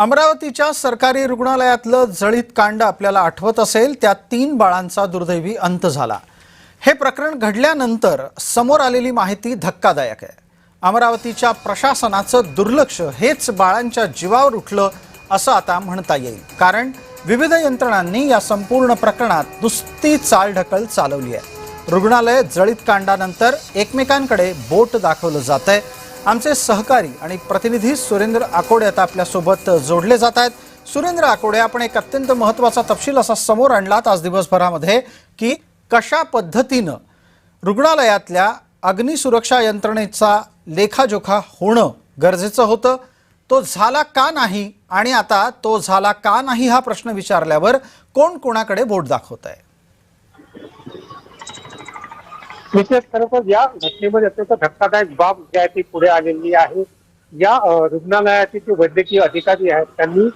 अमरावतीच्या सरकारी रुग्णालयातलं जळीत कांड आपल्याला आठवत असेल, त्या 3 बाळांचा दुर्दैवी अंत झाला। हे प्रकरण घडल्यानंतर समोर आलेली माहिती धक्कादायक आहे। अमरावतीच्या प्रशासनाचं दुर्लक्ष हेच बाळांच्या जीवावर उठलं असं आता म्हणता येईल, कारण विविध यंत्रणांनी या संपूर्ण प्रकरणात नुसती चालढकल चालवली आहे। रुग्णालय जळीत कांडानंतर एकमेकांकडे बोट दाखवलं जातंय। आमचे सहकारी आणि प्रतिनिधी सुरेंद्र आकोडे आता आपल्या सोबत जोडले जात आहेत। सुरेंद्र आकोडे, आपण एक अत्यंत महत्त्वाचा तपशील असा समोर आणलात आज दिवसभरामध्ये की कशा पद्धतीनं रुग्णालयातल्या अग्निसुरक्षा यंत्रणेचा लेखाजोखा होणं गरजेचं होतं, तो झाला का नाही, आणि आता तो झाला का नाही हा प्रश्न विचारल्यावर कोण कोणाकडे बोट दाखवत आहे? विशेष खरोखर या घटनेमध्ये अत्यंत धक्कादायक बाब जी आहे ती पुढे आलेली आहे। या रुग्णालयाचे जे वैद्यकीय अधिकारी आहेत त्यांनी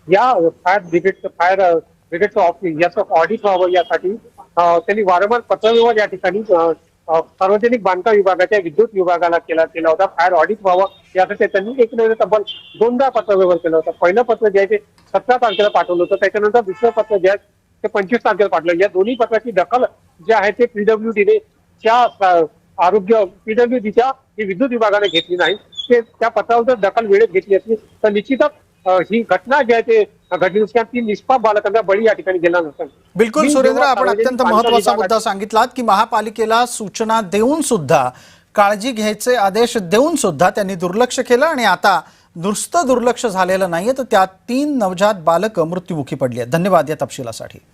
या फायर ब्रिगेडचं ऑफिस याचं ऑडिट व्हावं यासाठी त्यांनी वारंवार पत्रव्यवहार या ठिकाणी सार्वजनिक बांधकाम विभागाच्या विद्युत विभागाला केला होता। फायर ऑडिट व्हावं यासाठी त्यांनी एक नव्हे तब्बल 2दा पत्रव्यवहार केला होता। पहिलं पत्र जे आहे ते 17 तारखेला पाठवलं होतं, त्याच्यानंतर दुसरं पत्र जे आहे ते 25 तारखेला पाठवलं। या दोन्ही पत्राची दखल जे आहे ते पीडब्ल्यूडीने आरोग्य पीडब्ल्यूडीच्या विद्युत विभागाने घेतली नाही। ते त्या पत्रावर जर दखल वेळेत घेतली असती तर निश्चितच ही घटना जी आहे ते घडली ती निष्पाप बालकांना बळी या ठिकाणी गेला नसेल। बिलकुल सुरेंद्र, आपण अत्यंत महत्त्वाचा मुद्दा सांगितलात की महापालिकेला सूचना देऊन सुद्धा, काळजी घ्यायचे आदेश देऊन सुद्धा त्यांनी दुर्लक्ष केलं, आणि आता नुसतं दुर्लक्ष झालेलं नाहीये तर त्यात 3 नवजात बालकं मृत्युमुखी पडली आहेत। धन्यवाद या तपशिलासाठी।